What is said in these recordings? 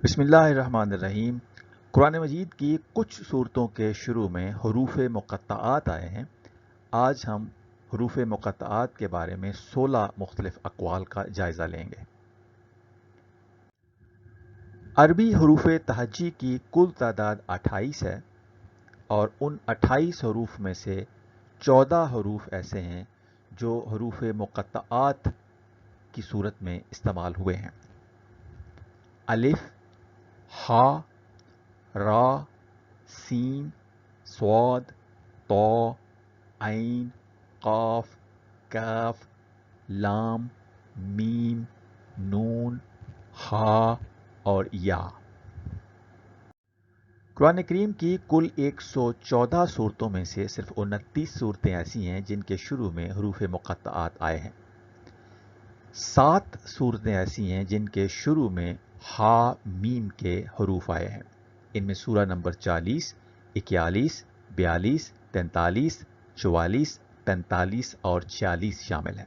بسم اللہ الرحمن الرحیم۔ قرآن مجید کی کچھ صورتوں کے شروع میں حروف مقطعات آئے ہیں۔ آج ہم حروف مقطعات کے بارے میں 16 مختلف اقوال کا جائزہ لیں گے۔ عربی حروف تہجی کی کل تعداد 28 ہے اور ان 28 حروف میں سے 14 حروف ایسے ہیں جو حروف مقطعات کی صورت میں استعمال ہوئے ہیں۔ الف، ہا، را، سین، صاد، طا، عین، قاف، کاف، لام، میم، نون، ہا اور یا۔ قرآن کریم کی کل 114 صورتوں میں سے صرف 29 صورتیں ایسی ہیں جن کے شروع میں حروف مقطعات آئے ہیں۔ 7 صورتیں ایسی ہیں جن کے شروع میں ہا میم کے حروف آئے ہیں۔ ان میں سورہ نمبر 40، 41، 42، 43، 44، 45 اور 46 شامل ہیں۔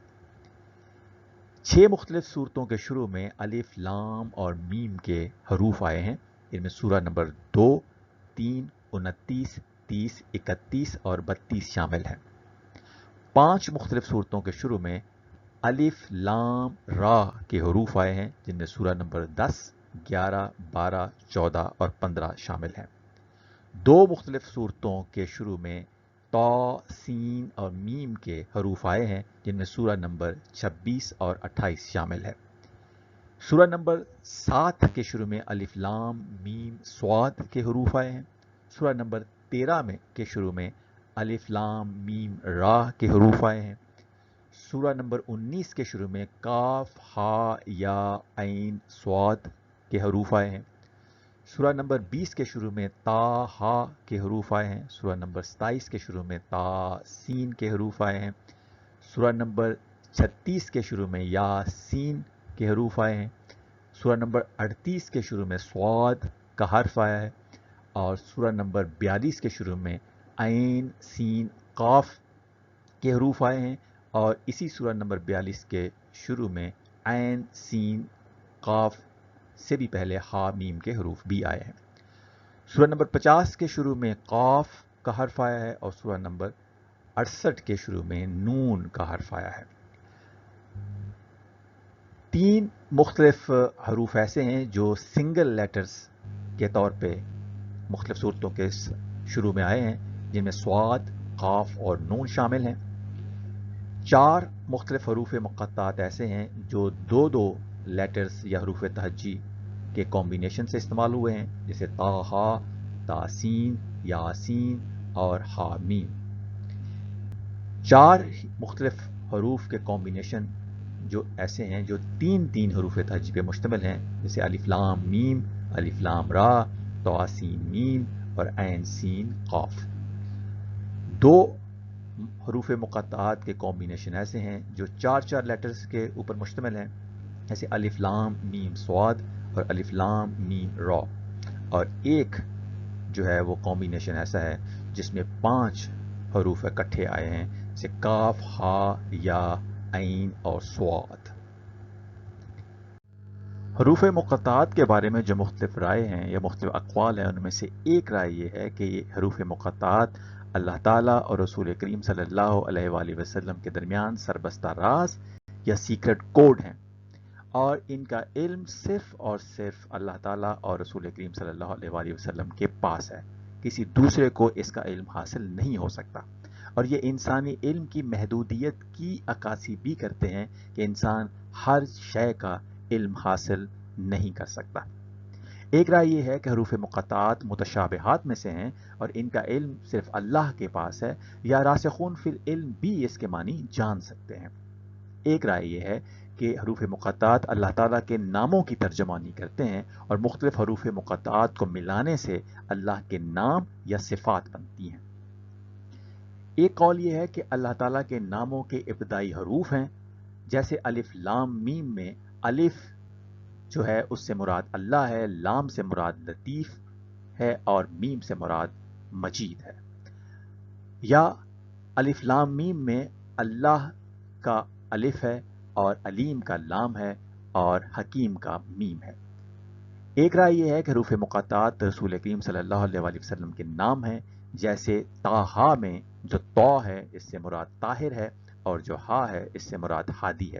6 مختلف صورتوں کے شروع میں الف، لام اور میم کے حروف آئے ہیں۔ ان میں سورہ نمبر 2، 3، 29، 30، 31 اور 32 شامل ہیں۔ 5 مختلف صورتوں کے شروع میں الف، لام، را کے حروف آئے ہیں جن میں سورہ نمبر 10، 11، 12، 14 اور 15 شامل ہیں۔ 2 مختلف صورتوں کے شروع میں طا، سین اور میم کے حروف آئے ہیں جن میں سورہ نمبر 26 اور 28 شامل ہے۔ سورہ نمبر 7 کے شروع میں الف، لام، میم، صاد کے حروف آئے ہیں۔ سورہ نمبر 13 کے شروع میں الف، لام، میم، را کے حروف آئے ہیں۔ سورہ نمبر 19 کے شروع میں کاف، ہا، یا، عین، صاد کے حروف آئے ہیں۔ سورہ نمبر 20 کے شروع میں تا، ہا کے حروف آئے ہیں۔ سورہ نمبر 27 کے شروع میں تا، سین کے حروف آئے ہیں۔ سورہ نمبر 36 کے شروع میں یا، سین کے حروف آئے ہیں۔ سورہ نمبر 38 کے شروع میں صاد کا حرف آیا ہے اور سورہ نمبر 42 کے شروع میں عین، سین، قاف کے حروف آئے ہیں اور اسی سورہ نمبر 42 کے شروع میں عین، سین، قاف سے بھی پہلے ہا میم کے حروف بھی آئے ہیں۔ سورہ نمبر 50 کے شروع میں قاف کا حرف آیا ہے اور سورہ نمبر 68 کے شروع میں نون کا حرف آیا ہے۔ 3 مختلف حروف ایسے ہیں جو سنگل لیٹرز کے طور پہ مختلف صورتوں کے شروع میں آئے ہیں جن میں صاد، قاف اور نون شامل ہیں۔ 4 مختلف حروف مقطعات ایسے ہیں جو 2 لیٹرز یا حروف تہجی کے کمبینیشن سے استعمال ہوئے ہیں جیسے تا، ہا، تاسین، یاسین اور حامیم۔ 4 مختلف حروف کے کمبینیشن جو ایسے ہیں جو 3 حروف تہجی پہ مشتمل ہیں جیسے الف، لام، میم، الف، لام، را، طا، سین، میم اور عین، سین، قاف۔ 2 حروف مقطعات کے کمبینیشن ایسے ہیں جو 4 لیٹرز کے اوپر مشتمل ہیں جیسے الف، لام، میم، صاد اور الف، لام، میم، را۔ اور ایک جو ہے وہ کمبینیشن ایسا ہے جس میں 5 حروف اکٹھے آئے ہیں جیسے کاف، ہا، یا، عین اور صاد۔ حروف مقطعات کے بارے میں جو مختلف رائے ہیں یا مختلف اقوال ہیں ان میں سے ایک رائے یہ ہے کہ یہ حروف مقطعات اللہ تعالیٰ اور رسول کریم صلی اللہ علیہ وآلہ وسلم کے درمیان سربستہ راز یا سیکرٹ کوڈ ہیں اور ان کا علم صرف اور صرف اللہ تعالیٰ اور رسول کریم صلی اللہ علیہ وآلہ وسلم کے پاس ہے، کسی دوسرے کو اس کا علم حاصل نہیں ہو سکتا، اور یہ انسانی علم کی محدودیت کی عکاسی بھی کرتے ہیں کہ انسان ہر شے کا علم حاصل نہیں کر سکتا۔ ایک رائے یہ ہے کہ حروف مقطعات متشابہات میں سے ہیں اور ان کا علم صرف اللہ کے پاس ہے یا راسخون فی العلم بھی اس کے معنی جان سکتے ہیں۔ ایک رائے یہ ہے کہ حروف مقطعات اللہ تعالیٰ کے ناموں کی ترجمانی کرتے ہیں اور مختلف حروف مقطعات کو ملانے سے اللہ کے نام یا صفات بنتی ہیں۔ ایک قول یہ ہے کہ اللہ تعالیٰ کے ناموں کے ابتدائی حروف ہیں، جیسے الف، لام، میم میں الف جو ہے اس سے مراد اللہ ہے، لام سے مراد لطیف ہے اور میم سے مراد مجید ہے۔ یا الف، لام، میم میں اللہ کا الف ہے اور علیم کا لام ہے اور حکیم کا میم ہے۔ ایک رائے یہ ہے کہ حروف مقاطعات رسول کریم صلی اللہ علیہ وآلہ وسلم کے نام ہیں، جیسے طٰہٰ میں جو طا ہے اس سے مراد طاہر ہے، اور جو ہا ہے اس سے مراد ہادی ہے۔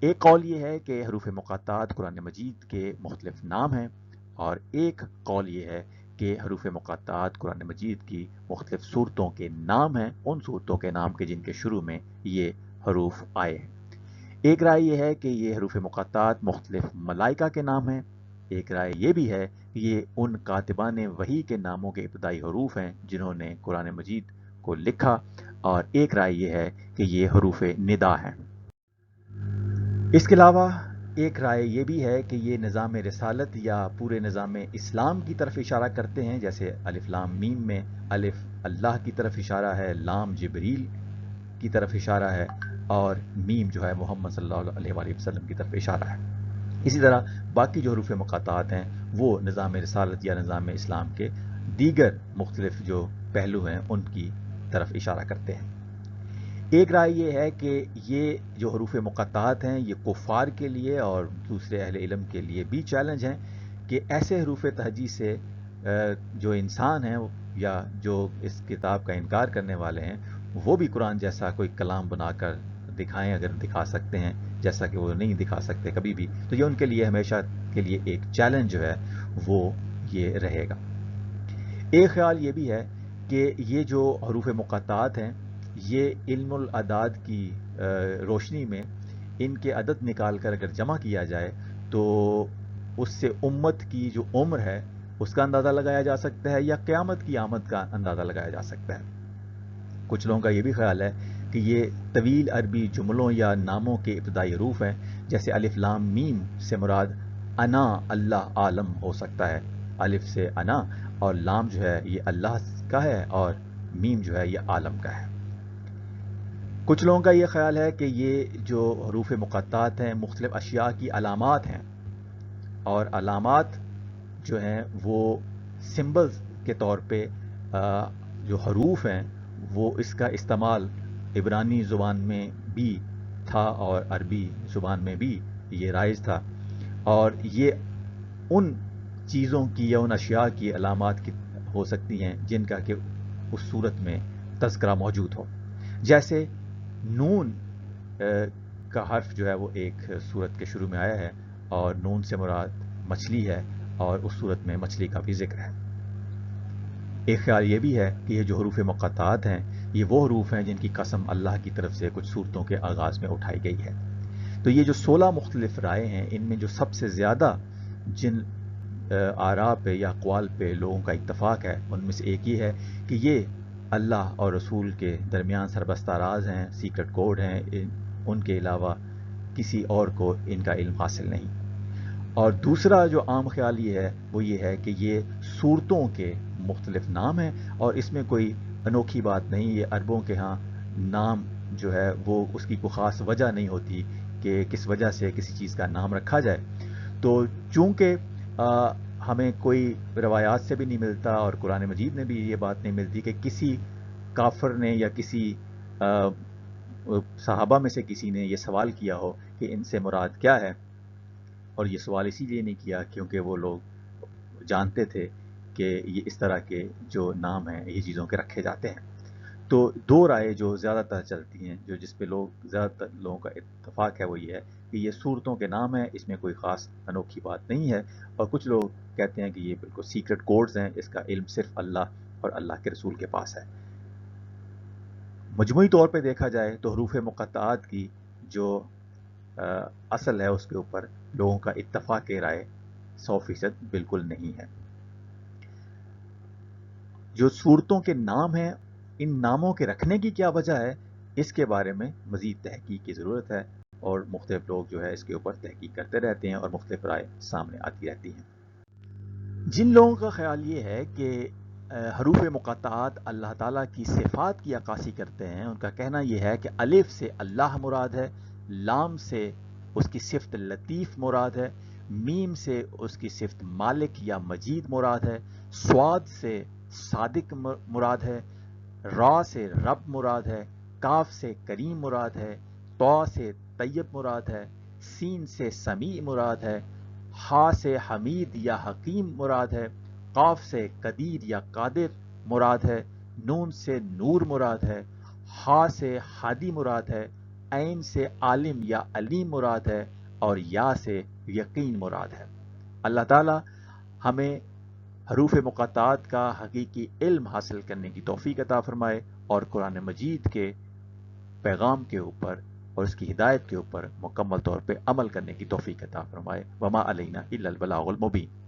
ایک قول یہ ہے کہ حروف مقاطعات قرآن مجید کے مختلف نام ہیں، اور ایک قول یہ ہے کہ حروف مقاطعات قرآن مجید کی مختلف صورتوں کے نام ہیں، ان صورتوں کے نام کے جن کے شروع میں یہ حروف آئے ہیں۔ ایک رائے یہ ہے کہ یہ حروف مقاطعات مختلف ملائکہ کے نام ہیں۔ ایک رائے یہ بھی ہے کہ یہ ان کاتبان وحی کے ناموں کے ابتدائی حروف ہیں جنہوں نے قرآن مجید کو لکھا، اور ایک رائے یہ ہے کہ یہ حروف ندا ہیں۔ اس کے علاوہ ایک رائے یہ بھی ہے کہ یہ نظام رسالت یا پورے نظام اسلام کی طرف اشارہ کرتے ہیں، جیسے الف لام میم میں الف اللہ کی طرف اشارہ ہے، لام جبریل کی طرف اشارہ ہے، اور میم جو ہے محمد صلی اللہ علیہ وآلہ وسلم کی طرف اشارہ ہے۔ اسی طرح باقی جو حروف مقاطعات ہیں وہ نظام رسالت یا نظام اسلام کے دیگر مختلف جو پہلو ہیں ان کی طرف اشارہ کرتے ہیں۔ ایک رائے یہ ہے کہ یہ جو حروف مقاطعات ہیں یہ کفار کے لیے اور دوسرے اہل علم کے لیے بھی چیلنج ہیں کہ ایسے حروف تہجی سے جو انسان ہیں یا جو اس کتاب کا انکار کرنے والے ہیں وہ بھی قرآن جیسا کوئی کلام بنا کر دکھائیں، اگر دکھا سکتے ہیں، جیسا کہ وہ نہیں دکھا سکتے کبھی بھی، تو یہ ان کے لیے ہمیشہ کے لیے ایک چیلنج جو ہے وہ یہ رہے گا۔ ایک خیال یہ بھی ہے کہ یہ جو حروف مقاطعات ہیں یہ علم الاعداد کی روشنی میں ان کے عدد نکال کر اگر جمع کیا جائے تو اس سے امت کی جو عمر ہے اس کا اندازہ لگایا جا سکتا ہے، یا قیامت کی آمد کا اندازہ لگایا جا سکتا ہے۔ کچھ لوگوں کا یہ بھی خیال ہے کہ یہ طویل عربی جملوں یا ناموں کے ابتدائی حروف ہیں، جیسے الف لام میم سے مراد انا اللہ عالم ہو سکتا ہے، الف سے انا اور لام جو ہے یہ اللہ کا ہے اور میم جو ہے یہ عالم کا ہے۔ کچھ لوگوں کا یہ خیال ہے کہ یہ جو حروف مقاطعات ہیں مختلف اشیاء کی علامات ہیں، اور علامات جو ہیں وہ سمبلز کے طور پہ جو حروف ہیں وہ اس کا استعمال عبرانی زبان میں بھی تھا اور عربی زبان میں بھی یہ رائج تھا، اور یہ ان چیزوں کی یا ان اشیاء کی علامات کی ہو سکتی ہیں جن کا کہ اس صورت میں تذکرہ موجود ہو۔ جیسے نون کا حرف جو ہے وہ ایک صورت کے شروع میں آیا ہے، اور نون سے مراد مچھلی ہے، اور اس صورت میں مچھلی کا بھی ذکر ہے۔ ایک خیال یہ بھی ہے کہ یہ جو حروف مقاطعات ہیں یہ وہ حروف ہیں جن کی قسم اللہ کی طرف سے کچھ صورتوں کے آغاز میں اٹھائی گئی ہے۔ تو یہ جو 16 مختلف رائے ہیں ان میں جو سب سے زیادہ جن آراء پہ یا اقوال پہ لوگوں کا اتفاق ہے ان میں سے ایک یہ ہے کہ یہ اللہ اور رسول کے درمیان سربستہ راز ہیں، سیکرٹ کوڈ ہیں، ان کے علاوہ کسی اور کو ان کا علم حاصل نہیں۔ اور دوسرا جو عام خیال یہ ہے وہ یہ ہے کہ یہ صورتوں کے مختلف نام ہیں، اور اس میں کوئی انوکھی بات نہیں، یہ عربوں کے ہاں نام جو ہے وہ اس کی کوئی خاص وجہ نہیں ہوتی کہ کس وجہ سے کسی چیز کا نام رکھا جائے۔ تو چونکہ ہمیں کوئی روایات سے بھی نہیں ملتا اور قرآن مجید میں بھی یہ بات نہیں ملتی کہ کسی کافر نے یا کسی صحابہ میں سے کسی نے یہ سوال کیا ہو کہ ان سے مراد کیا ہے، اور یہ سوال اسی لیے نہیں کیا کیونکہ وہ لوگ جانتے تھے کہ یہ اس طرح کے جو نام ہیں یہ چیزوں کے رکھے جاتے ہیں۔ تو دو رائے جو زیادہ تر چلتی ہیں، جو جس پہ زیادہ تر لوگوں کا اتفاق ہے وہ یہ ہے کہ یہ صورتوں کے نام ہیں، اس میں کوئی خاص انوکھی بات نہیں ہے، اور کچھ لوگ کہتے ہیں کہ یہ بالکل سیکرٹ کوڈز ہیں، اس کا علم صرف اللہ اور اللہ کے رسول کے پاس ہے۔ مجموعی طور پہ دیکھا جائے تو حروف مقاطعات کی جو اصل ہے اس کے اوپر لوگوں کا اتفاق رائے 100% بالکل نہیں ہے۔ جو صورتوں کے نام ہیں ان ناموں کے رکھنے کی کیا وجہ ہے، اس کے بارے میں مزید تحقیق کی ضرورت ہے، اور مختلف لوگ جو ہے اس کے اوپر تحقیق کرتے رہتے ہیں اور مختلف رائے سامنے آتی رہتی ہیں۔ جن لوگوں کا خیال یہ ہے کہ حروف مقاطعات اللہ تعالیٰ کی صفات کی عکاسی کرتے ہیں، ان کا کہنا یہ ہے کہ الف سے اللہ مراد ہے، لام سے اس کی صفت لطیف مراد ہے، میم سے اس کی صفت مالک یا مجید مراد ہے، صاد سے صادق مراد ہے، را سے رب مراد ہے، کاف سے کریم مراد ہے، طا سے طیب مراد ہے، سین سے سمیع مراد ہے، ہا سے حمید یا حکیم مراد ہے، قاف سے قدیر یا قادر مراد ہے، نون سے نور مراد ہے، ہا سے ہادی مراد ہے، عین سے عالم یا علیم مراد ہے، اور یا سے یقین مراد ہے۔ اللہ تعالی ہمیں حروف مقطعات کا حقیقی علم حاصل کرنے کی توفیق عطا فرمائے، اور قرآن مجید کے پیغام کے اوپر اور اس کی ہدایت کے اوپر مکمل طور پہ عمل کرنے کی توفیق عطا فرمائے۔ وما علینا الا البلاغ المبین۔